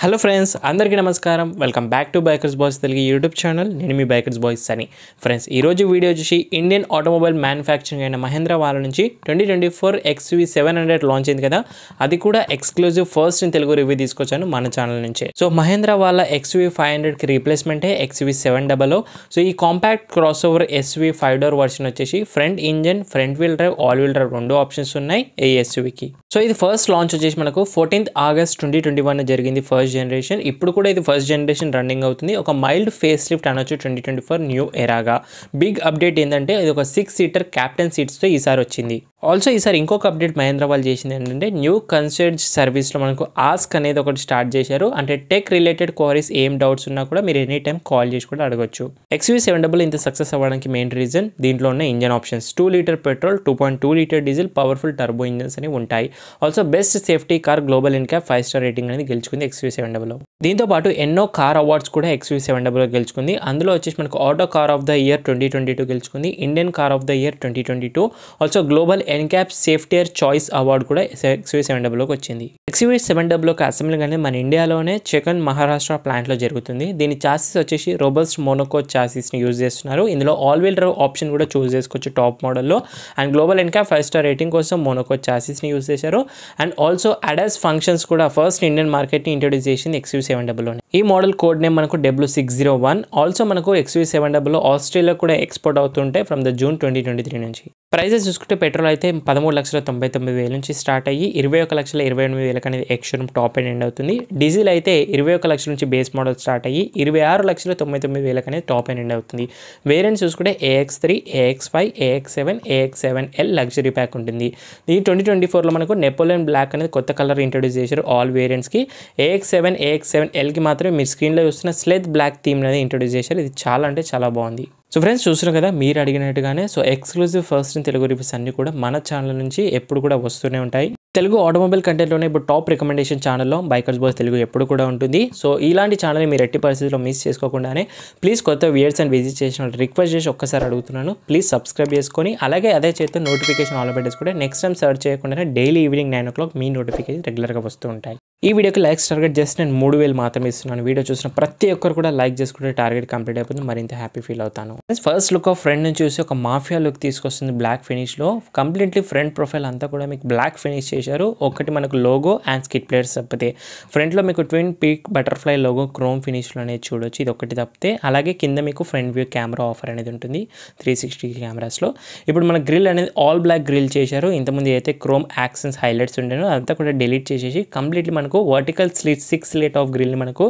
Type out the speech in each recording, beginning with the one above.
Hello friends, అందరికీ నమస్కారం. Welcome back to bikers boys Telugu YouTube channel. నేను మీ బైకర్స్ బాయ్స్ సని. ఫ్రెండ్స్, ఈరోజు వీడియో వచ్చేసి ఇండియన్ ఆటోమొబైల్ మ్యానుఫ్యాక్చరింగ్ అయిన మహేంద్ర వాళ్ళ నుంచి 2024 XUV 700 లాంచ్ అయింది కదా, అది కూడా exclusive first in Telugu review తీసుకొచ్చాను మన ఛానల్ నుంచే. సో మహేంద్ర వాళ్ళ XUV 500కి రీప్లేస్మెంటే XUV 700. సో ఈ compact crossover SUV 5 door version వచ్చేసి front engine, front wheel drive, all wheel drive రెండు ఆప్షన్స్ ఉన్నాయి ఈ SUVకి. సో ఇది ఫస్ట్ లాంచ్ వచ్చేసి మనకు 14th August 2021 జరిగింది ఫస్ట్ జనరేషన్. ఇప్పుడు కూడా ఇది ఫస్ట్ జనరేషన్ రన్నింగ్ అవుతుంది. ఒక మైల్డ్ ఫేస్ లిఫ్ట్ అనొచ్చు 2024 న్యూ ఎరాగా. బిగ్ అప్డేట్ ఏంటంటే ఇది ఒక 6 సీటర్ క్యాప్టెన్ సీట్స్తో ఈసారి వచ్చింది. ఆల్సో ఈసారి ఇంకొక అప్డేట్ మహేంద్ర వాళ్ళు చేసింది ఏంటంటే న్యూ కన్సర్జ్ సర్వీస్లో మనకు ఆస్క్ అనేది ఒకటి స్టార్ట్ చేశారు. అంటే టెక్ రిలేటెడ్ క్వరీస్ ఏం డౌట్స్ ఉన్నా కూడా మీరు ఎనీ టైం కాల్ చేసి కూడా అడగొచ్చు. XUV 700 ఇంత సక్సెస్ అవ్వడానికి మెయిన్ రీజన్ దీంట్లో ఉన్న engine options. 2 litre petrol, 2.2 litre diesel, powerful turbo engines అని ఉంటాయి. Also best safety car global NCAP 5 star rating అనేది గెలుచుకుంది XUV 700. దీంతో పాటు ఎన్నో కార్ అవార్డ్స్ కూడా XUV 700 గెలుచుకుంది. అందులో వచ్చేసి మనకు Autocar of the year 2022 గెలుచుకుంది, Indian car of the year 2022. Also global NCAP safer choice award కూడా XUV 700లోకి వచ్చింది. XUV 700లోకి అసెంబ్లింగ్ అనేది మన ఇండియాలోనే చెకన్ మహారాష్ట్ర ప్లాంట్లో జరుగుతుంది. దీని చాసిస్ వచ్చేసి రోబస్ట్ మోనోకో చాసిస్ని యూజ్ చేస్తున్నారు. ఇందులో ఆల్ వీల్ డ్రైవ్ ఆప్షన్ కూడా చూస్ చేసుకోవచ్చు టాప్ మోడల్లో. And global NCAP 5 star rating కోసం మోనోకో చాసిస్ని యూజ్ చేశారు. అండ్ ఆల్సో అడాస్ ఫంక్షన్స్ కూడా ఫస్ట్ ఇండియన్ మార్కెట్ని ఇంట్రొడ్యూస్ చేసింది XUV 700లోనే. ఈ మోడల్ కోడ్ నేమ్ మనకు W601. ఆల్సో మనకు XUV 700 ఆస్ట్రేలియా కూడా ఎక్స్పోర్ట్ అవుతుంటే ఫ్రమ్ ద జూన్ 2023 నుంచి. ప్రైజెస్ చూసుకుంటే పెట్రోల్ అయితే 13,99,000 నుంచి స్టార్ట్ అయ్యి 21,28,000 అనేది ఎక్స్షోరూమ్ టాప్ ఎండ్ అవుతుంది. డీజిల్ అయితే 21 లక్షల నుంచి బేస్ మోడల్ స్టార్ట్ అయ్యి 26,99,000 అనేది టాప్ ఎండ్ అవుతుంది. వేరియంట్స్ చూసుకుంటే AX3, AX5, AX7, AX7L luxury pack ఉంటుంది. ఈ 2024లో మనకు నెపోలియన్ బ్లాక్ అనేది కొత్త కలర్ ఇంట్రొడ్యూస్ చేశారు ఆల్ వేరియంట్స్కి. AX7, AX7Lకి మాత్రమే మీరు స్క్రీన్లో చూస్తున్న స్లెత్ బ్లాక్ థీమ్ అనేది ఇంట్రొడ్యూస్ చేశారు. ఇది చాలా అంటే చాలా బాగుంది. సో ఫ్రెండ్స్, చూస్తున్నారు కదా మీరు అడిగినట్టుగానే. So exclusive first in Telugu reviews అన్ని కూడా మన ఛానల్ నుంచి ఎప్పుడు కూడా వస్తూనే ఉంటాయి. తెలుగు ఆటోమొబైల్ కంటెంట్లోనే ఇప్పుడు టాప్ రికమెండేషన్ ఛానల్లో బైకర్స్ బాయ్స్ తెలుగు ఎప్పుడు కూడా ఉంటుంది. సో ఇలాంటి ఛానల్ని మీరు ఎట్టి పరిస్థితుల్లో మిస్ చేసుకోకుండానే ప్లీజ్ కొత్త వ్యూయర్స్ అండ్ విజిట్ చేసిన వాళ్ళు రిక్వెస్ట్ చేసి ఒక్కసారి అడుగుతున్నాను, ప్లీజ్ సబ్స్క్రైబ్ చేసుకొని అలాగే అదే చేస్తే నోటిఫికేషన్ ఆల్ పెట్టేసుకుంటే నెక్స్ట్ టైం సర్చ్ చేయకుండానే డైలీ ఈవినింగ్ 9 o'clock మీ నోటిఫికేషన్ రెగ్యులర్గా వస్తూ ఉంటాయి. ఈ వీడియోకి లైక్స్ టార్గెట్ చేసి నేను 3,000 మాత్రమే ఇస్తున్నాను. వీడియో చూసిన ప్రతి ఒక్కరు కూడా లైక్ చేసుకుంటే టార్గెట్ కంప్లీట్ అయిపోతుంది, మరింత హ్యాపీ ఫీల్ అవుతాను. ఫస్ట్ లుక్ ఆఫ్ ఫ్రంట్ నుంచి చూసి ఒక మాఫియా లుక్ తీసుకొస్తుంది బ్లాక్ ఫినిష్లో. కంప్లీట్లీ ఫ్రంట్ ప్రొఫైల్ అంతా కూడా మీకు బ్లాక్ ఫినిష్ చేశారు. ఒకటి మనకు లోగో అండ్ స్కిట్ ప్లేట్స్ తప్పితే ఫ్రంట్లో మీకు twin peak butterfly logo chrome ఫినిష్లో అనేది చూడొచ్చు. ఇది ఒకటి తప్పితే అలాగే కింద మీకు ఫ్రంట్ వ్యూ కెమెరా ఆఫర్ అనేది ఉంటుంది 360 కెమెరాస్లో. ఇప్పుడు మన గ్రిల్ అనేది ఆల్ బ్లాక్ గ్రిల్ చేశారు. ఇంతకుముందు అయితే క్రోమ్ యాక్సెన్స్ హైలైట్స్ ఉండేనో అదంతా కూడా డిలీట్ చేసేసి కంప్లీట్లీ మనకు వర్టికల్ స్లిట్ 6 స్లిట్ ఆఫ్ గ్రిల్ని మనకు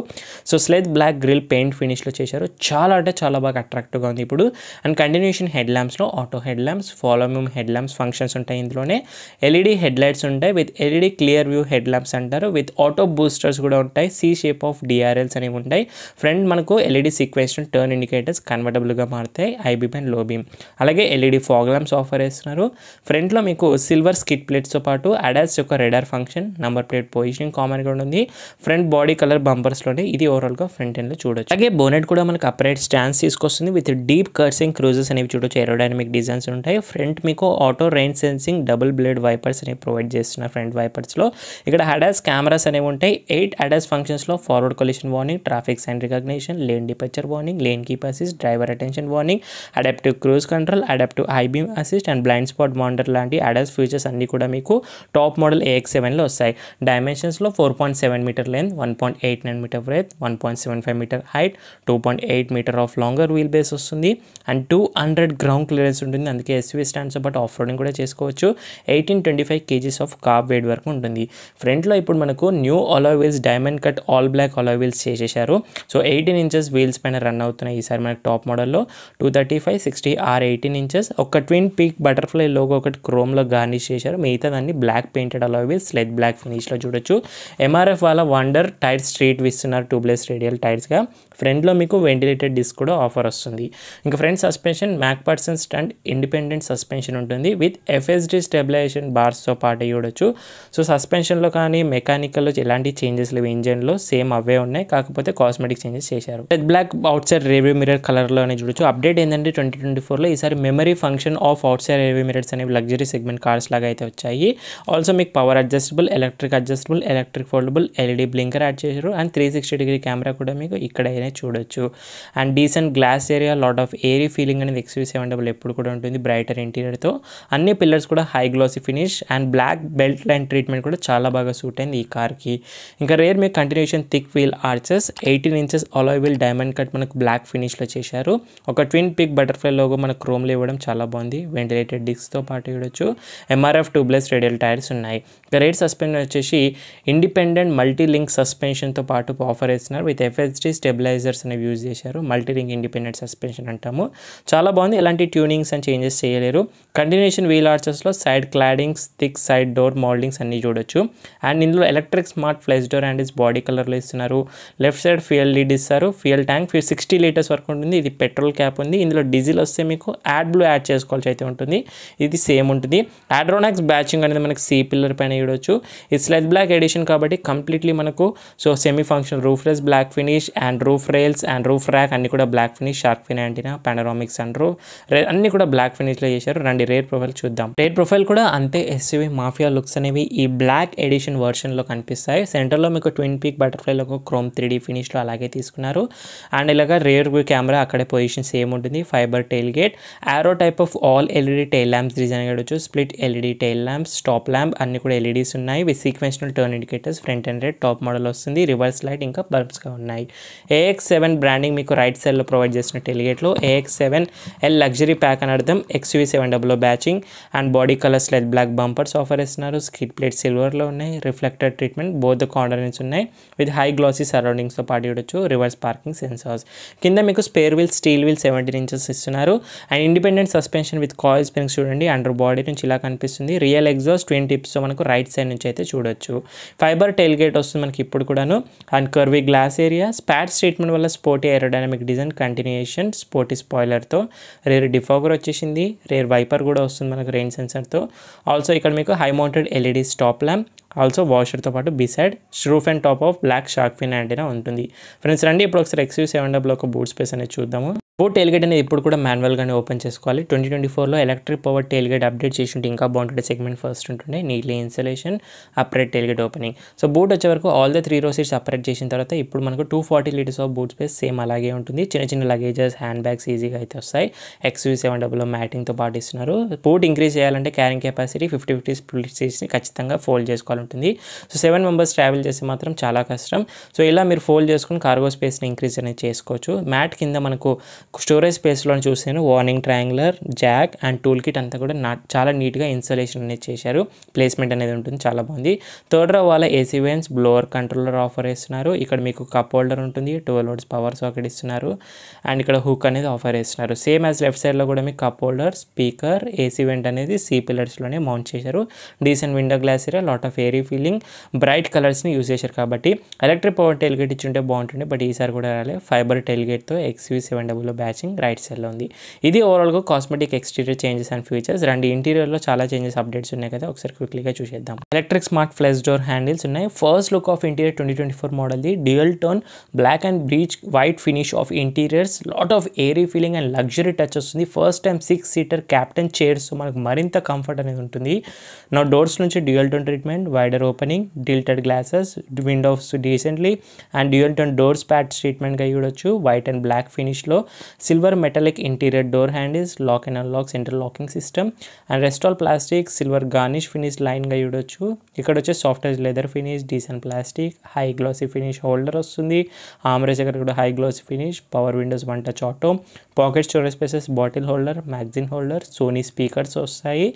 so stealth black grill paint ఫినిష్లో చేశారు. చాలా అంటే చాలా బాగా అట్రాక్టివ్గా ఉంది ఇప్పుడు. అండ్ కంటిన్యూషన్ హెడ్ ల్యాంప్స్లో auto head lamps, following head lamps functions ఉంటాయి. ఇందులోనే LED హెడ్ లైట్స్ ఉంటాయి with LED clear view head lamps అంటారు. విత్ ఆటో బూస్టర్స్ కూడా ఉంటాయి. C షేప్ ఆఫ్ DRLs అనేవి ఉంటాయి. ఫ్రంట్ మనకు LED సీక్వెన్షన్ టర్న్ ఇండికేటర్స్ కన్వర్టబుల్గా మారుతాయి, హై బీమ్ అండ్ లో బీమ్. అలాగే LED ఫాగ్ ల్యాంప్స్ ఆఫర్ చేస్తున్నారు. ఫ్రంట్లో మీకు సిల్వర్ స్కిట్ ప్లేట్స్తో పాటు అడాస్ యొక్క radar function, number plate positioning కామన్గా ఉంది. ఫ్రంట్ బాడీ కలర్ బంపర్స్లోనే ఇది ఓవరాల్గా ఫ్రంట్ ఎండ్లో చూడొచ్చు. అలాగే బోనెట్ కూడా మనకు అప్రైట్ స్టాండ్స్ తీసుకొస్తుంది విత్ డీప్ కర్సింగ్ క్రూజెస్ అనేవి చూడొచ్చు. ఏరోడైనమిక్ డిజైన్స్ ఉంటాయి. ఫ్రంట్ మీకు auto rain sensing double blade wipers అనేవి ప్రొవైడ్ చేస్తున్నారు ఫ్రంట్ వైపర్స్లో. ఇక్కడ అడాస్ కెమెరాస్ అనేవి ఉంటాయి. 8 అడాస్ ఫంక్షన్స్లో forward collision warning, traffic sign recognition, lane departure warning, lane keep assist, driver attention warning, adaptive cruise control, adaptive high beam assist and blind spot monitor లాంటి ADAS features అన్ని కూడా మీకు top model AX7లో వస్తాయి. డైమెన్షన్స్లో 4.7 metre length, 1.89 metre breadth, 1.75 metre height, 2.8 metre of longer wheel base వస్తుంది. And 200 ground clearance ఉంటుంది. అందుకే SUV స్టాండ్స్తో పాటు ఆఫ్ రోడింగ్ కూడా చేసుకోవచ్చు. 1825 kgs ఆఫ్ కార్బ్ వెయిట్ వరకు ఉంటుంది. ఫ్రంట్లో ఇప్పుడు మనకు new alloy wheels, diamond cut all black alloy wheels చేసేసారు. సో 18 inches వీల్స్ పైన రన్ అవుతున్నాయి ఈసారి మనకు టాప్ మోడల్లో. 235/60 18 inches. ఒక ట్విన్ పీక్ బటర్ఫ్లై లోగో ఒకటి క్రోమ్లో గార్నిష్ చేశారు. మిగతా దాన్ని black painted alloy wheels stealth black ఫినిష్లో చూడొచ్చు. MRF వాళ్ళ వండర్ టైర్స్ స్ట్రీట్ ఇస్తున్నారు, ట్యూబ్లెస్ రేడియల్ టైర్స్గా. ఫ్రంట్లో మీకు వెంటిలేటెడ్ డిస్క్ కూడా ఆఫర్ వస్తుంది. ఇంకా front suspension McPherson strut independent suspension ఉంటుంది విత్ FSD స్టెబిలైజేషన్ బార్స్తో పాటు చూడొచ్చు. సో సస్పెన్షన్లో కానీ మెకానికల్లో ఎలాంటి చేంజెస్ లేవు, ఇంజన్లో సేమ్ అవే ఉన్నాయి, కాకపోతే కాస్మెటిక్ చేంజెస్ చేశారు. Red black outside rear view mirror కలర్లోనే చూడొచ్చు. అప్డేట్ ఏంటంటే 2024లో ఈసారి memory function of outside rear view mirrors అనేవి లగ్జరీ సెగ్మెంట్ కార్స్ లాగా అయితే వచ్చాయి. ఆల్సో మీకు power adjustable, electric foldable LED blinker add చేశారు. అండ్ 360 డిగ్రీ కెమెరా కూడా మీకు ఇక్కడైనా చూడొచ్చు. And decent glass area, lot of airy feeling అనేది XUV700 ఎప్పుడు కూడా ఉంటుంది బ్రైటర్ ఇంటీరియర్తో. అన్ని పిల్లర్స్ కూడా high glossy finish and black belt line treatment కూడా చాలా బాగా సూట్ అయింది ఈ కార్కి. ఇంకా రేర్ మీకు continuation thick wheel arches, 18 inches alloy wheel diamond cut మనకు బ్లాక్ ఫినిష్లో చేశారు. ఒక ట్విన్ పిక్ బటర్ఫ్లై లోగో మనకు క్రోమ్లో ఇవ్వడం చాలా బాగుంది. వెంటిలేటెడ్ డిస్క్తో పాటు చూడొచ్చు. MRF ట్యూబ్లెస్ రేడియల్ టైర్స్ ఉన్నాయి. ఇంకా రేట్ సస్పెన్షన్ వచ్చేసి ఇండిపెండెంట్ మల్టీ లింక్ సస్పెన్షన్తో పాటు ఆఫర్ చేస్తున్నారు విత్ FSD స్టెబిలైజర్స్ అనేవి యూజ్ చేశారు. మల్టీ లింక్ ఇండిపెండెంట్ సస్పెన్షన్ అంటాము. చాలా బాగుంది, ఎలాంటి ట్యూనింగ్స్ అండ్ చేంజెస్ చేయలేరు. కంటిన్యూషన్ వీల్ ఆర్చెస్లో side claddings, thick side door mouldings అన్ని చూడొచ్చు. అండ్ ఇందులో electric smart flush door and body కలర్లో ఇస్తున్నారు. లెఫ్ట్ సైడ్ ఫ్యూయల్ లీడ్ ఇస్తారు. ఫ్యూయల్ ట్యాంక్ 60 లీటర్స్ వరకు ఉంటుంది. ఇది పెట్రోల్ క్యాప్ ఉంది. ఇందులో డీజిల్ వస్తే మీకు AdBlue యాడ్ చేసుకోవాల్సి అయితే ఉంటుంది. ఇది సేమ్ ఉంటుంది. Adronax బ్యాచింగ్ అనేది మనకి C పిల్లర్ పైన చూడొచ్చు. ఇది స్లెడ్ బ్లాక్ ఎడిషన్ కాబట్టి కంప్లీట్లీ మనకు so semi functional roofless black finish and roof rails and roof rack అన్ని కూడా black finish, shark fin antenna, panoramic sun roof అన్ని కూడా బ్లాక్ ఫినిష్లో చేశారు. రండి రేర్ ప్రొఫైల్ చూద్దాం. రేర్ ప్రొఫైల్ కూడా అంతే SUV మాఫియా లుక్స్ అనేవి ఈ బ్లాక్ ఎడిషన్ వర్షన్లో కనిపిస్తాయి. సెంటర్లో మీకు ట్విన్ పీక్ బటర్ఫ్లైలో ఒక క్రోమ్ 3D ఫినిష్లో అలాగే తీసుకున్నారు. అండ్ ఇలాగా రేర్ కెమెరా అక్కడే పొజిషన్ సేమ్ ఉంటుంది. Fibre tailgate, arrow type of all LED tail lamps design చేయవచ్చు. Split LED tail lamps, top lamp అన్ని కూడా LEDs ఉన్నాయి. With sequential turn indicators, front and right top model వస్తుంది. Reverse light ఇంకా బల్బ్స్గా ఉన్నాయి. AX7 branding మీకు right సైడ్లో ప్రొవైడ్ చేసిన టెలిగేట్లో AX7L లగ్జరీ ప్యాక్ అని అర్థం. XUV700 badging and body colour sled black bumpers offer ఇస్తున్నారు. స్కిడ్ ప్లేట్ సిల్వర్లో ఉన్నాయి. రిఫ్లెక్టర్ ట్రీట్మెంట్ బోత్ కార్నర్స్ ఉన్నాయి విత్ హై గ్లాసీ సరౌండింగ్స్తో పాటు చూడొచ్చు. రివర్స్ పార్కింగ్ సెన్సార్స్, కింద మీకు spare wheel steel wheel 17 inches ఇస్తున్నారు. And independent suspension with coil springs చూడండి. అండర్ బాడీ నుంచి ఇలా కనిపిస్తుంది. రియల్ ఎగ్జాస్ట్ ట్విన్ టిప్స్తో మనకు రైట్ సైడ్ నుంచి అయితే చూడొచ్చు. ఫైబర్ టైల్ గేట్ వస్తుంది మనకి ఇప్పుడు కూడాను. And curvy glass area, spots treatment వల్ల sporty aerodynamic design continuation, sporty స్పాయిలర్తో. రేర్ డిఫాగర్ వచ్చేసింది. రేర్ వైపర్ కూడా వస్తుంది మనకు రెయిన్ సెన్సర్తో. ఆల్సో ఇక్కడ మీకు high mounted LED stop lamp, also వాషర్తో పాటు beside roof and top of black shark fin antenna ఉంటుంది. ఫ్రెండ్స్ రండి ఇప్పుడు ఒకసారి XUV700 ఒక బూట్ స్పేస్ అనేది చూద్దాము. బూట్ టెయిల్గేట్ అనేది ఇప్పుడు కూడా మాన్యువల్గానే ఓపెన్ చేసుకోవాలి. 2024లో ఎలక్ట్రిక్ పవర్ టెయిల్గేట్ అప్డేట్ చేసి ఉంటే ఇంకా బాగుంటుంది. సెగ్మెంట్ ఫస్ట్ ఉంటుండే neatly installation, upright tailgate opening. So boot వచ్చే వరకు all the 3 row seats upright చేసిన తర్వాత ఇప్పుడు మనకు 240 litres of boot space same అలాగే ఉంటుంది. చిన్న చిన్న లగేజెస్, హ్యాండ్ బ్యాగ్స్ ఈజీగా అయితే వస్తాయి. XUV700లో మ్యాటింగ్తో పాటు ఇస్తున్నారు. బూట్ ఇంక్రీజ్ చేయాలంటే క్యారింగ్ కెపాసిటీ 50-50 స్ప్లిట్ సీట్స్ని ఖచ్చితంగా ఫోల్డ్ చేసుకోవాలంటుంది. సో 7 members ట్రావెల్ చేస్తే మాత్రం చాలా కష్టం. సో ఇలా మీరు ఫోల్డ్ చేసుకుని కార్గో స్పేస్ని ఇంక్రీజ్ అనేది చేసుకోవచ్చు. మ్యాట్ కింద మనకు స్టోరేజ్ స్పేస్లో చూసాను. Warning triangular, Jack and tool kit అంతా కూడా చాలా నీట్గా ఇన్స్టాలేషన్ అనేది చేశారు. ప్లేస్మెంట్ అనేది ఉంటుంది, చాలా బాగుంది. థర్డ్ రో వాళ్ళ AC vents, blower controller offer చేస్తున్నారు. ఇక్కడ మీకు కప్ హోల్డర్ ఉంటుంది. 12 volts పవర్ సాకెట్ ఇస్తున్నారు. అండ్ ఇక్కడ హుక్ అనేది ఆఫర్ చేస్తున్నారు. సేమ్ యాజ్ లెఫ్ట్ సైడ్లో కూడా మీకు cup holder, speaker, AC vent అనేది C పిల్లర్స్లోనే మౌంట్ చేశారు. Decent window glass area, lot of airy feeling, bright కలర్స్ని యూజ్ చేశారు కాబట్టి ఎలక్ట్రిక్ పవర్ టెయిల్ గేట్ ఇచ్చి ఉంటే బాగుంటుంది. బట్ ఈసారి కూడా రాలే. ఫైబర్ టెయిల్ గేట్తో XUV700 బ్యాచింగ్ రైట్ సైడ్లో ఉంది. ఇది ఓవరాల్గా cosmetic exterior changes and features. రెండు ఇంటీరియర్లో చాలా చేంజెస్ అప్డేట్స్ ఉన్నాయి కదా, ఒకసారి క్విక్లీగా చూసేద్దాం. Electric smart flush door handles ఉన్నాయి. ఫస్ట్ లుక్ ఆఫ్ ఇంటీరియర్ 2024 మోడల్ది. Dual tone black and bleach white finish of interiors, lot of airy feeling and luxury touch వస్తుంది. First time 6-seater captain chairs మనకు మరింత కంఫర్ట్ అనేది ఉంటుంది. నా doors నుంచి dual tone treatment, wider opening, tilted glasses, windows decently and dual tone doors pads ట్రీట్మెంట్గా చూడొచ్చు. White and black ఫినిష్లో silver metallic interior door handles, lock and unlock centre locking system and రెస్టాల్ plastic silver garnish finish లైన్గా చూడొచ్చు. ఇక్కడ వచ్చే software leather finish, decent plastic, high glossy finish holder వస్తుంది. Armrest దగ్గర కూడా high glossy finish, power windows, one touch auto, pocket storage spaces, bottle holder, magazine holder, Sony speakers వస్తాయి.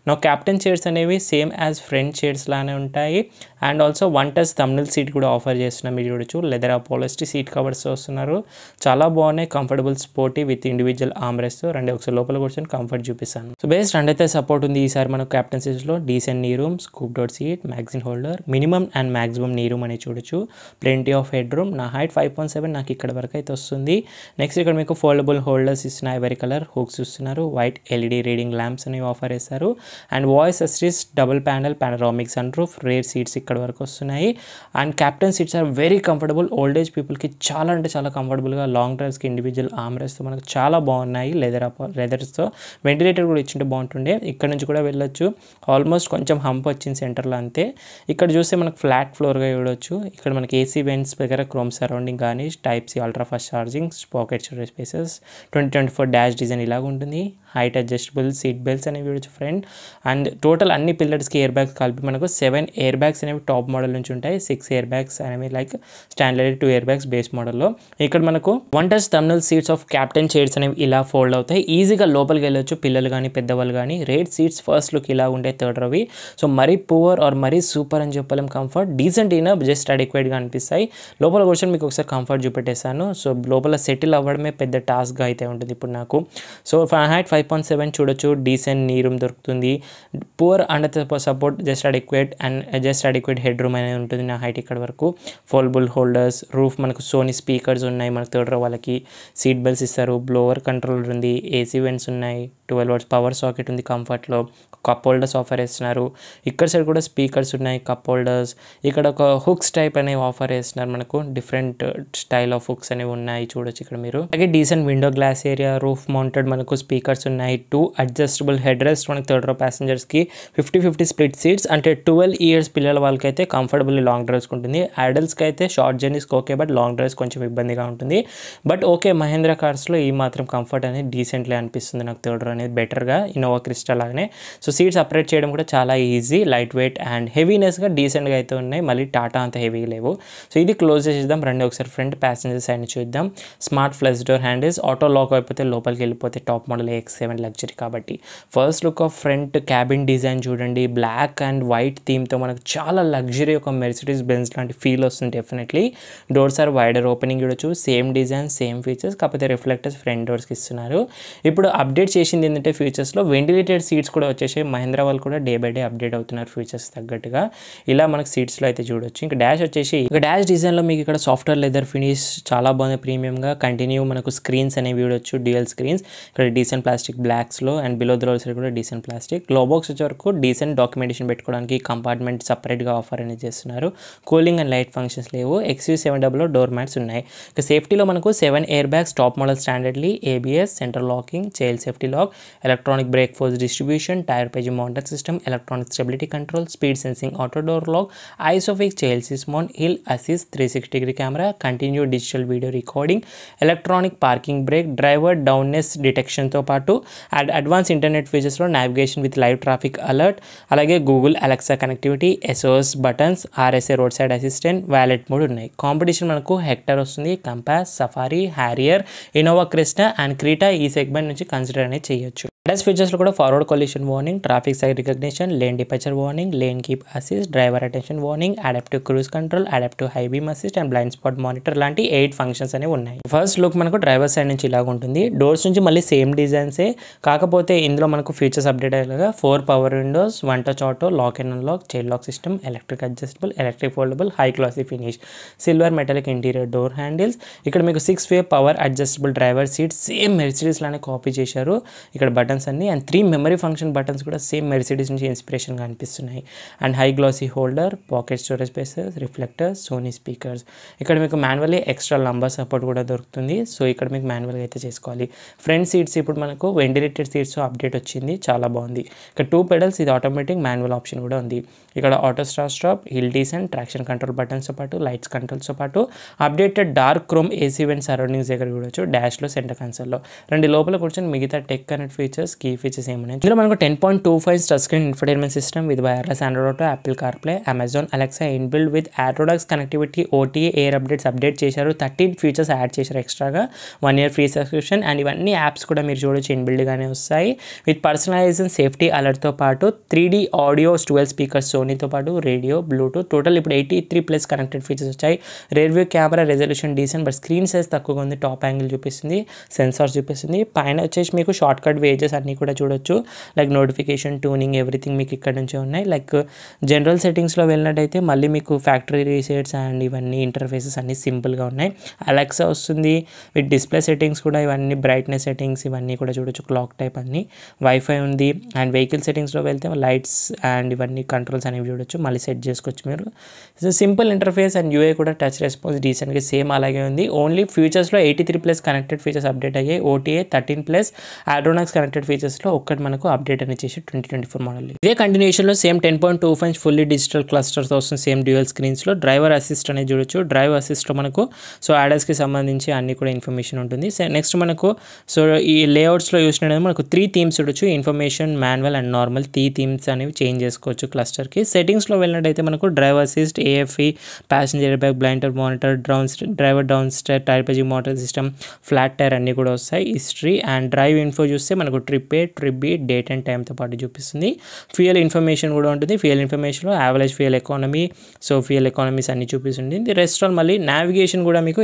నా captain chairs అనేవి సేమ్ యాజ్ ఫ్రంట్ చైర్స్ లానే ఉంటాయి. And also one touch tumble seat కూడా offer చేస్తున్నాం. మీరు చూడొచ్చు. లెదర్ అపోలిస్టీ సీట్ కవర్స్ వస్తున్నారు. చాలా బాగున్నాయి, comfortable sporty with individual armrest. రండి ఒకసారి లోపల కూర్చొని కంఫర్ట్ చూపిస్తాను. సో బేస్ రండి అయితే సపోర్ట్ ఉంది ఈసారి మనకు క్యాప్టెన్ సీట్స్లో. Decent knee room, scoop door seat, magazine holder, minimum and maximum knee room అని చూడొచ్చు. Plenty of head room. నా హైట్ 5.7, నాకు ఇక్కడ వరకు అయితే వస్తుంది. నెక్స్ట్ ఇక్కడ మీకు ఫోల్డబుల్ హోల్డర్స్ ఇస్తున్నారు, ఐవరీ కలర్ హుక్స్ ఇస్తున్నారు. వైట్ ఎల్ఈడి రీడింగ్ ల్యాంప్స్ అనేవి ఆఫర్ చేస్తారు. And voice assist, double panel panoramic sun roof, rear seats ఇక్కడ వరకు వస్తున్నాయి. And captain seats are very comfortable. Old age పీపుల్కి చాలా అంటే చాలా కంఫర్టబుల్గా, లాంగ్ డ్రైవ్స్కి ఇండివిజువల్ ఆమ్రెస్ట్తో మనకు చాలా బాగున్నాయి. లెదర్స్తో వెంటిలేటర్ కూడా ఇచ్చింటే బాగుంటుండే. ఇక్కడ నుంచి కూడా వెళ్ళొచ్చు. ఆల్మోస్ట్ కొంచెం హంప్ వచ్చింది సెంటర్లో అంతే. ఇక్కడ చూస్తే మనకు ఫ్లాట్ ఫ్లోర్గా చూడొచ్చు. ఇక్కడ మనకి ఏసీ వెంట్స్ దగ్గర క్రోమ్ సరౌండింగ్ కానీ, type C ultra fast charging, pocket storage spaces, 2024 dash design ఇలాగ ఉంటుంది. హైట్ అడ్జస్టబుల్ సీట్ బెల్ట్స్ అనేవి చూడొచ్చు ఫ్రెండ్. అండ్ టోటల్ అన్ని పిల్లర్స్కి ఎయిర్ బ్యాగ్స్ కలిపి మనకు 7 ఎయిర్ బ్యాగ్స్ అనేవి టాప్ మోడల్ నుంచి ఉంటాయి. 6 ఎయిర్ బ్యాగ్స్ అనేవి like standard 2 air bags base మోడల్లో. ఇక్కడ మనకు 1 touch tumble seats of captain chairs అనేవి ఇలా ఫోల్డ్ అవుతాయి. ఈజీగా లోపలికి వెళ్ళొచ్చు పిల్లలు కానీ పెద్దవాళ్ళు కానీ. రేట్ సీట్స్ ఫస్ట్ లుక్ ఇలా ఉంటాయి థర్డ్ రవి. సో మరీ పువర్ ఆర్ మరీ సూపర్ అని చెప్పలేం. కంఫర్ట్ డీసెంట్ అయినా జస్ట్ అడిక్వేట్గా అనిపిస్తాయి. లోపల కూర్చొని మీకు ఒకసారి కంఫర్ట్ చూపెట్టేస్తాను. సో లోపల సెటిల్ అవ్వడమే పెద్ద టాస్క్గా అయితే ఉంటుంది ఇప్పుడు నాకు. సో హైట్ 5.7 చూడొచ్చు. డీసెంట్ నీ రూమ్ దొరుకుతుంది. Poor under support just adequate head room అనేది ఉంటుంది నా హైట్ ఇక్కడ వరకు. ఫోల్డబుల్ హోల్డర్స్, రూఫ్ మనకు సోనీ స్పీకర్స్ ఉన్నాయి మనకు థర్డ్ రో వాళ్ళకి. సీట్ బెల్ట్స్ ఇస్తారు, బ్లోవర్ కంట్రోలర్ ఉంది, ఏసీ వెంట్స్ ఉన్నాయి, 12 వాట్స్ పవర్ సాకెట్ ఉంది కంఫర్ట్లో. కప్ హోల్డర్స్ ఆఫర్ చేస్తున్నారు. ఇక్కడ సైడ్ కూడా స్పీకర్స్ ఉన్నాయి, కప్ హోల్డర్స్. ఇక్కడ ఒక హుక్స్ టైప్ అనేవి ఆఫర్ చేస్తున్నారు మనకు. డిఫరెంట్ స్టైల్ ఆఫ్ హుక్స్ అనేవి ఉన్నాయి చూడొచ్చు ఇక్కడ మీరు. అలాగే decent window glass area, roof mounted మనకు స్పీకర్స్ ఉన్నాయి. 2 అడ్జస్టబుల్ హెడ్ రెస్ట్ మనకి థర్డ్ రో ప్యాసింజర్స్కి. 50-50 స్ప్లిట్ సీట్స్ అంటే 12 ఇయర్స్ పిల్లల వాళ్ళకైతే కంఫర్టబుల్ లాంగ్ డ్రైవ్స్కి ఉంటుంది. అడల్ట్స్కి అయితే షార్ట్ జర్నీస్కి ఓకే, బట్ లాంగ్ డ్రైవ్స్ కొంచెం ఇబ్బందిగా ఉంటుంది. బట్ ఓకే, మహేంద్ర కార్స్లో ఈ మాత్రం కంఫర్ట్ అనేది డీసెంట్లీ అనిపిస్తుంది నాకు థర్డ్ రో అనేది బెటర్గా ఇన్నోవా క్రిస్టా లాగానే. సో సీట్స్ అప్రేట్ చేయడం కూడా చాలా ఈజీ, లైట్ వెయిట్ అండ్ హెవీనెస్గా డీసెంట్గా అయితే ఉన్నాయి. మళ్ళీ టాటా అంత హెవీగా లేవు. సో ఇది క్లోజ్ చేసేద్దాం రండి ఒకసారి ఫ్రంట్ ప్యాసింజర్ సైడ్ చూద్దాం. Smart flex door handles, auto lock అయిపోతే లోపలికి వెళ్ళిపోతే టాప్ మోడల్ X7 లగ్జరీ కాబట్టి. First look of front cabin design చూడండి. బ్లాక్ అండ్ వైట్ థీమ్తో మనకు చాలా లగ్జరీ ఒక మెర్సిడీస్ బెంజ్ లాంటి ఫీల్ వస్తుంది definitely. Doors are wider opening చూడొచ్చు. సేమ్ డిజైన్ సేమ్ ఫీచర్స్, కాకపోతే రిఫ్లెక్టర్స్ ఫ్రంట్ డోర్స్కి ఇస్తున్నారు. ఇప్పుడు అప్డేట్ చేసింది ఏంటంటే ఫీచర్స్లో వెంటిలేటెడ్ సీట్స్ కూడా వచ్చేసి మహేంద్ర వాళ్ళు కూడా డే బై డే అప్డేట్ అవుతున్నారు ఫీచర్స్ తగ్గట్టుగా. ఇలా మనకు సీట్స్లో అయితే చూడొచ్చు. ఇంకా డాష్ వచ్చేసి ఇక డాష్ డిజైన్లో మీకు ఇక్కడ సాఫ్ట్వేర్ లెదర్ ఫినిష్ చాలా బాగుంది ప్రీమియంగా. కంటిన్యూ మనకు స్క్రీన్స్ అనేవి చూడొచ్చు, డ్యూయల్ స్క్రీన్స్. ఇక్కడ డీసెంట్ ప్లాస్టిక్ బ్లాక్స్లో and below the roll side కూడా డీసెంట్ ప్లాస్టిక్. గ్లోబాక్స్ వచ్చే వరకు డీసెంట్ డాక్యుమెంటేషన్ పెట్టుకోవడానికి కంపార్ట్మెంట్ సపరేట్గా ఆఫర్ అనేది చేస్తున్నారు. కూలింగ్ అండ్ లైట్ ఫంక్షన్స్ లేవు. XU700 డోర్ మ్యాట్స్ ఉన్నాయి. ఇక సేఫ్టీలో మనకు 7 air bags top model standardly, ABS, central locking, child safety lock, electronic brake force distribution, tyre pressure monitor system, electronic stability control, speed sensing auto door lock, isofix child seat mount, hill assist 360 camera, continue digital video recording, electronic parking brake, driver drowsiness డిటెక్షన్తో పాటు advance internet ఫీచర్స్లో navigation with live traffic alert, అలాగే Google Alexa connectivity, SOS buttons, RSA roadside assistant, valet mode ఉన్నాయి. Competition మనకు hectare వస్తుంది, compass, safari, Harrier, Innova Crysta and Creta ఈ segment నుంచి consider అనేది చేయొచ్చు. అడ్వాన్స్ ఫీచర్స్లో కూడా forward collision warning, traffic side recognition, lane departure warning, lane keep assist, driver attention warning, adaptive cruise control, adaptive high beam assist and blind spot monitor లాంటి 8 functions అనేవి ఉన్నాయి. First look మనకు driver side నుంచి ఇలాగ ఉంటుంది. Doors నుంచి మళ్ళీ same డిజైన్సే, కాకపోతే ఇందులో మనకు ఫీచర్స్ అప్డేట్ అయ్యేలాగా 4 power windows, 1 touch auto, lock and unlock, child lock system, electric adjustable, electric foldable, high classy finish, silver metallic interior door handles. ఇక్కడ మీకు 6-way power adjustable driver seat same Mercedes లానే copy చేశారు. ఇక్కడ buttons అన్ని and 3 memory function buttons కూడా same Mercedes నుంచి ఇన్స్పిరేషన్గా అనిపిస్తున్నాయి. And high glossy holder, pocket storage spaces, reflectors, Sony speakers. ఇక్కడ మీకు మాన్యువల్లీ ఎక్స్ట్రా లంబర్ సపోర్ట్ కూడా దొరుకుతుంది. సో ఇక్కడ మీకు మాన్యువల్గా అయితే చేసుకోవాలి. ఫ్రంట్ సీట్స్ ఇప్పుడు మనకు వెంటిలేటెడ్ సీట్స్ అప్డేట్ వచ్చింది, చాలా బాగుంది. ఇక్కడ 2 పెడల్స్, ఇది ఆటోమేటిక్ మాన్యువల్ ఆప్షన్ కూడా ఉంది. ఇక్కడ auto stop, hill descent, traction control బటన్స్తో పాటు లైట్స్ కంట్రోల్స్తో పాటు updated dark chrome AC vent surroundings దగ్గర చూడొచ్చు. డాష్లో సెంటర్ కన్సోల్లో రండి లోపల కూర్చొని మిగతా tech connect features, key features ఏమున్నాయి. ఇందులో మనకు 10.25 touch screen infotainment system with wireless Android Auto, Apple CarPlay, Amazon Alexa inbuilt with Android connectivity, OTA air update చేశారు. 13 ఫీచర్స్ యాడ్ చేశారు ఎక్స్ట్రాగా. 1 year ఫ్రీ సబ్స్క్రిప్షన్ అండ్ ఇవన్నీ యాప్స్ కూడా మీరు చూడొచ్చు ఇన్బిల్డ్గానే వస్తాయి. విత్ పర్సనలైజేషన్ సేఫ్టీ అలర్ట్తో పాటు 3D ఆడియో 12 స్పీకర్స్ సోనీతో పాటు రేడియో బ్లూటూత్ టోటల్ ఇప్పుడు 83+ కనెక్టెడ్ ఫీచర్స్ వచ్చాయి. Rear view camera resolution decent, but screen size తక్కువగా ఉంది. టాప్ యాంగిల్ చూపిస్తుంది, సెన్సార్స్ చూపిస్తుంది. పైన వచ్చేసి మీకు షార్ట్ కట్ వేజెస్ అన్నీ కూడా చూడొచ్చు. లైక్ నోటిఫికేషన్, ట్యూనింగ్, ఎవ్రీథింగ్ మీకు ఇక్కడ నుంచే ఉన్నాయి. లైక్ జనరల్ సెట్టింగ్స్లో వెళ్ళినట్టయితే మళ్ళీ మీకు ఫ్యాక్టరీ రీసెట్స్ అండ్ ఇవన్నీ ఇంటర్ఫేసెస్ అన్నీ సింపుల్గా ఉన్నాయి. అలెక్సా వస్తుంది విత్ డిస్ప్లే సెట్టింగ్స్ కూడా, ఇవన్నీ బ్రైట్నెస్ సెట్టింగ్స్ ఇవన్నీ కూడా చూడొచ్చు. క్లాక్ టైప్ అన్నీ, వైఫై ఉంది. అండ్ వెహికల్ సెట్టింగ్స్లో వెళ్తే లైట్స్ అండ్ ఇవన్నీ కంట్రోల్స్ అనేవి చూడొచ్చు, మళ్ళీ సెట్ చేసుకోవచ్చు మీరు. So simple interface and UI కూడా టచ్ రెస్పాన్స్ డీసెంట్గా సేమ్ అలాగే ఉంది. ఓన్లీ ఫీచర్స్లో 83+ కనెక్టెడ్ ఫీచర్స్ అప్డేట్ అయ్యాయి. OTA 13+, ఆడ్రోనాక్స్ కనెక్టెడ్ ఫీచర్స్లో ఒక్కటి మనకు అప్డేట్ అని చేసి 2024 మోడల్. ఇదే కంటిన్యూషన్లో సేమ్ 10.25 ఫుల్లీ డిజిటల్ క్లస్టర్తో వస్తుంది. సేమ్ డ్యూయల్ స్క్రీన్స్లో డ్రైవర్ అసిస్ట్ అనేది చూడొచ్చు. డ్రైవర్ అసిస్ట్లో మనకు సో యాడర్స్కి సంబంధించి అన్ని కూడా ఇన్ఫర్మేషన్ ఉంటుంది. నెక్స్ట్ మనకు సో ఈ లేఅవుట్స్లో చూసినట్టు మనకు 3 థీమ్స్ చూడొచ్చు. Information, manual and normal 3 themes అనేవి చేంజ్ చేసుకోవచ్చు క్లస్టర్కి. సెట్టింగ్స్లో వెళ్ళినట్టయితే మనకు driver assist, AFE, passenger bag, blind monitor, driver down stair, tyre పేజింగ్ మోటార్ సిస్టమ్, ఫ్లాట్ టైర్ అన్నీ కూడా వస్తాయి. హిస్టరీ అండ్ డ్రైవ్ ఇన్ఫో చూస్తే మనకు trip A, trip B, date and టైంతో పాటు చూపిస్తుంది. ఫ్యూయల్ ఇన్ఫర్మేషన్ కూడా ఉంటుంది. ఫ్యూయల్ ఇన్ఫర్మేషన్లో average fuel economy, so fuel economies అన్ని చూపిస్తుంది. రెస్ట్ ఆల్ మళ్ళీ నావిగేషన్ కూడా మీకు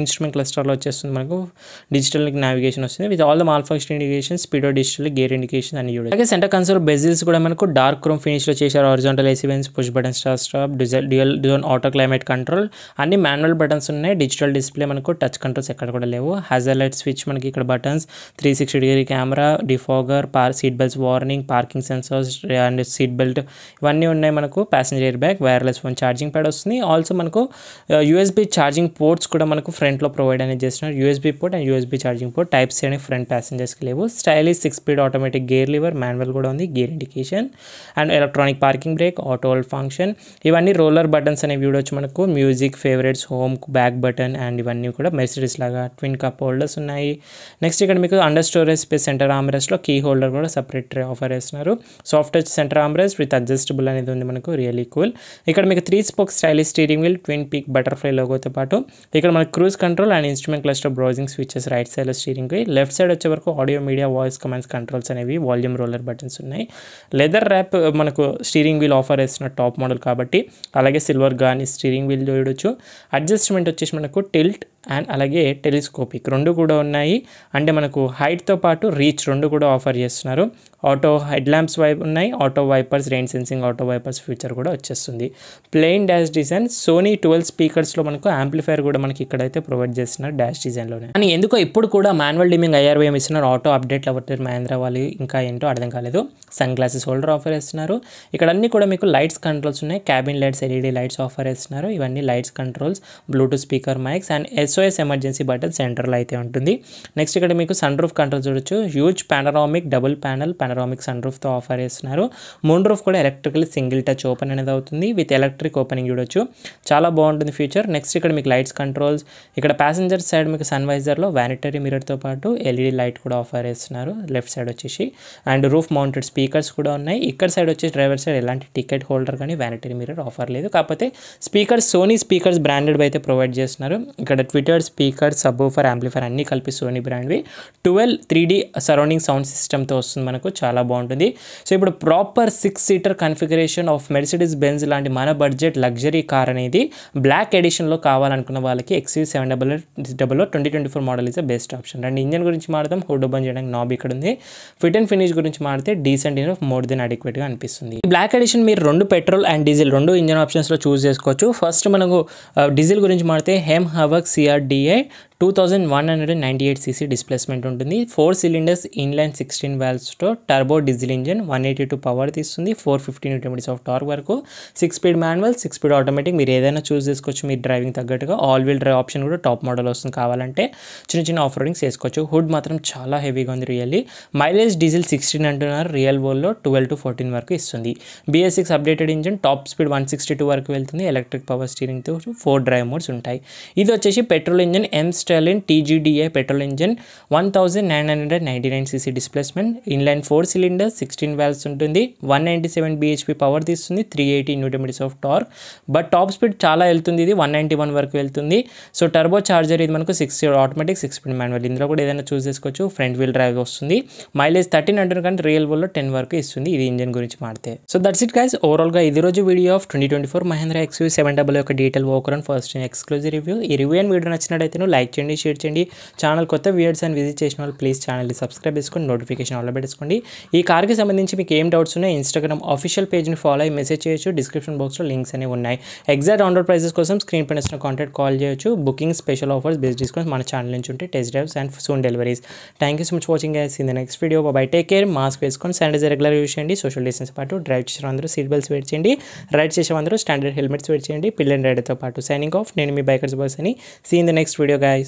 ఇన్స్ట్రుమెంట్ క్లస్టర్లో వచ్చేస్తుంది. మనకు డిజిటల్ నావిగేషన్ వస్తుంది with all the mall function indication, speedo digital, gear indication అన్ని చూడండి. అలాగే సెంటర్ కన్సోల్ బెజిల్స్ కూడా మనకు డార్క్ క్రోమ్ ఫినిష్లో చేశారు. Horizontal AC vents, push button start stop, dual zone auto climate control, అన్ని మాన్యువల్ బటన్స్ ఉన్నాయి. డిజిటల్ డిస్ప్లే మనకు టచ్ కంట్రోల్స్ ఎక్కడ కూడా లేవు. హజార్ లైట్ స్విచ్ మనకి ఇక్కడ buttons, 360 camera, defogger, seat belts warning, parking sensors and seat belt ఇవన్నీ ఉన్నాయి. మనకు passenger air bag, wireless phone charging pad వస్తుంది. ఆల్సో మనకు USB ఛార్జింగ్ పోర్ట్స్ కూడా మనకు ఫ్రంట్లో ప్రొవైడ్ అనేది చేస్తున్నారు. USB port and USB charging port type C అని ఫ్రంట్ ప్యాసింజర్స్కి లేవు. Stylish six speed automatic gear lever, manual కూడా ఉంది, gear indication and electronic parking brake, auto hold function. ఇవన్నీ రోలర్ బటన్స్ అనేవి చూడొచ్చు. మనకు music, favourites, home, back button and ఇవన్నీ కూడా మెర్సిడీస్ లాగా ట్విన్ కప్ హోల్డర్స్ ఉన్నాయి. నెక్స్ట్ ఇక్కడ మీకు అండర్ స్టోరేజ్ స్పేస్ సెంటర్ ఆమ్రెస్ట్లో కీ హోల్డర్ కూడా సపరేట్ ట్రే ఆఫర్ చేస్తున్నారు. Soft touch centre armrest with adjustable అనేది ఉంది మనకు, రియలీ కూల్. ఇక్కడ మీకు 3 spoke stylish steering wheel, twin peak butterfly లోగోతో పాటు ఇక్కడ మనకు cruise control and instrument cluster browsing switches right సైడ్లో స్టీరింగ్ వీల్. లెఫ్ట్ సైడ్ వచ్చే వరకు audio, media, voice commands controls అనేవి, వాల్యూమ్ రోలర్ బటన్స్ ఉన్నాయి. లెదర్ ర్యాప్ మనకు స్టీరింగ్ వీల్ ఆఫర్ చేస్తున్న టాప్ మోడల్ కాబట్టి, అలాగే సిల్వర్ గాని స్టీరింగ్ వీల్ చూడొచ్చు. అడ్జస్ట్మెంట్ వచ్చేసి మనకు టిల్ట్ అండ్ అలాగే టెలిస్కోపిక్ రెండు కూడా ఉన్నాయి. అంటే మనకు హైట్తో పాటు రీచ్ రెండు కూడా ఆఫర్ చేస్తున్నారు. ఆటో హెడ్ ల్యాంప్స్ ఉన్నాయి, auto wipers, rain sensing auto wipers feature కూడా వచ్చేస్తుంది. ప్లెయిన్ డాష్ డిజైన్, సోనీ 12 స్పీకర్స్లో మనకు యాంప్లిఫైర్ కూడా మనకి ఇక్కడైతే ప్రొవైడ్ చేస్తున్నారు డాష్ డిజైన్లోనే. కానీ ఎందుకో ఇప్పుడు కూడా మాన్యువల్ డిమింగ్ IRVM ఇస్తున్నారు. ఆటో అప్డేట్లు అవ్వట్లేదు మహేంద్ర వాళ్ళు, ఇంకా ఏంటో అర్థం కాలేదు. సన్ గ్లాసెస్ హోల్డర్ ఆఫర్ చేస్తున్నారు. ఇక్కడ అన్ని కూడా మీకు లైట్స్ కంట్రోల్స్ ఉన్నాయి. Cabin lights, LED lights offer చేస్తున్నారు. ఇవన్నీ lights controls, bluetooth speaker mics and SOS emergency button సెంటర్లో అయితే ఉంటుంది. నెక్స్ట్ ఇక్కడ మీకు సన్ రూఫ్ కంట్రోల్ చూడొచ్చు. Huge panoramic double panoramic sun రూఫ్తో ఆఫర్ చేస్తున్నారు. మూన్ రూఫ్ కూడా ఎలక్ట్రికల్ సింగిల్ టచ్ ఓపెన్ అనేది అవుతుంది విత్ ఎలక్ట్రిక్ ఓపెనింగ్ చూడొచ్చు. చాలా బాగుంటుంది ఫీచర్. నెక్స్ట్ ఇక్కడ మీకు లైట్స్ కంట్రోల్స్, ఇక్కడ ప్యాసింజర్ సైడ్ మీకు సన్ వైజర్లో వ్యానిటరీ మిరర్తో పాటు LED లైట్ కూడా ఆఫర్ చేస్తున్నారు లెఫ్ట్ సైడ్ వచ్చేసి. అండ్ రూఫ్ మౌంటెడ్ స్పీకర్స్ కూడా ఉన్నాయి. ఇక్కడ సైడ్ వచ్చేసి డ్రైవర్ సైడ్ ఎలాంటి టికెట్ హోల్డర్ కానీ వ్యానిటరీ మిరర్ ఆఫర్ లేదు. కాకపోతే స్పీకర్స్ సోనీ స్పీకర్స్ బ్రాండెడ్ అయితే ప్రొవైడ్ చేస్తున్నారు. ఇక్కడ ట్విటర్ స్పీకర్, సబ్వూఫర్, యాంప్లిఫైర్ అన్నీ కలిపి సోనీ బ్రాండ్వి. 12 3D సరౌండింగ్ సౌండ్ సిస్టమ్తో వస్తుంది మనకు, చాలా బాగుంటుంది. సో ఇప్పుడు proper 6 seater configuration of Mercedes Benz లాంటి మన బడ్జెట్ లగ్జరీ కార్ అనేది బ్లాక్ ఎడిషన్లో కావాలనుకున్న వాళ్ళకి XUV700 2024 model is the best option. And engine గురించి మాట్లాడదాం. హుడ్ ఓపెన్ చేయడానికి నాబ్ ఇక్కడ ఉంది. ఫిట్ అండ్ ఫినిష్ గురించి మాడితే డీసెంట్ ఇనఫ్, మోర్ దెన్ అడిక్వేట్గా అనిపిస్తుంది. ఈ బ్లాక్ ఎడిషన్ మీరు 2 పెట్రోల్ అండ్ డీజిల్ 2 ఇంజన్ ఆప్షన్స్లో చూస్ చేసుకోవచ్చు. ఫస్ట్ మనకు డీజిల్ గురించి మాడితే M Hawk CRDI 2198cc displacement ఉంటుంది. 4 సిలిండర్స్ ఇన్లైన్ 16 వాల్వ్స్తో టర్బో డీజిల్ ఇంజన్ 182 పవర్ తీస్తుంది. 450 Nm ఆఫ్ టార్క్ వరకు. 6 స్పీడ్ మాన్యువల్, 6 స్పీడ్ ఆటోమేటిక్ మీరు ఏదైనా చూస్ చేసుకోవచ్చు. మీరు డ్రైవింగ్ తగ్గట్టుగా ఆల్ వీల్ డ్రైవ్ ఆప్షన్ కూడా టాప్ మోడల్ వస్తుంది. కావాలంటే చిన్న ఆఫ్ రోడింగ్స్ చేసుకోవచ్చు. హుడ్ మాత్రం చాలా హెవీగా ఉంది రియల్లీ. మైలేజ్ డీజిల్ 16 అంటున్నారు, రియల్ వరల్డ్లో 12 to 14 వరకు ఇస్తుంది. BS6 updated engine, top speed 162 వరకు వెళ్తుంది. ఎలక్ట్రిక్ పవర్ స్టీరింగ్తో 4 డ్రైవ్ మోడ్స్ ఉంటాయి. ఇది వచ్చేసి petrol engine M Stallion TGDI petrol engine, 1999cc displacement, inline 4 cylinders, 16 valves ఉంటుంది, 197 bhp పవర్ తీస్తుంది, 380 Nm of torque. But top speed చాలా వెళ్తుంది, ఇది 191 వరకు వెళ్తుంది. సో టర్బో చార్జర్ ఇది మనకు 6 ఆటోమేటిక్ 6 స్పీడ్ మాన్యువల్, ఇందులో కూడా ఏదైనా చూస్ చేసుకోవచ్చు. ఫ్రంట్ వీల్ డ్రైవ్ వస్తుంది, మైలేజ్ 13 అంటారు కానీ రియల్ వరల్డ్లో 10 వరకు ఇస్తుంది ఇది ఇంజన్ గురించి మాడితే. సో దట్స్ ఇట్ గైస్, ఓవరాల్గా ఇది రోజు వీడియో ఆఫ్ 2024 మహేంద్ర XUV700 యొక్క డీటెయిల్ ఓకరన్ ఫస్ట్ ఎక్స్క్లూజివ్ రివ్యూ. ఈ రివ్యూ అండ్ వీడియో నచ్చినట్టయితే లైక్ చేయండి, షేర్ చేయండి. ఛానల్ కొత్త వ్యూవర్స్ అండ్ విజిట్ చేసిన వాళ్ళు ప్లీజ్ ఛానల్ని సబ్స్క్రైబ్ చేసుకొని నోటిఫికేషన్ ఆల్ పెట్టుకోండి. ఈ కార్కి సంబంధించి మీకు ఏం డౌట్స్ ఉన్నాయి ఇన్స్టాగ్రామ్ ఆఫీషియల్ పేజ్ని ఫాలో అయ్యి మెసేజ్ చేయొచ్చు. డిస్క్రిప్షన్ బాక్స్లో లింక్స్ అనేవి ఉన్నాయి. ఎగ్జాక్ట్ ఆన్ రోడ్ ప్రైసెస్ కోసం స్క్రీన్ పైన వస్తున్న కాంటాక్ట్ కాల్ చేయొచ్చు. Booking special offers based discounts మన ఛానల్ నుంచి ఉంటే test drives and soon deliveries. Thank you so much watching guys. In the next video bye take care. Mask వేసుకొని sanitiser regular use చేయండి. Social distance పాటు drive చేసే అందరూ seat belts wear చేయండి. Ride చేసే అందరూ స్టాండర్డ్ హెల్మెట్స్ వేర్ చేయండి. పిల్లల రైడర్తో పాటు సైనింగ్ ఆఫ్. నేను మీ బైకర్స్ బాయ్స్ అని. See in the next video guys.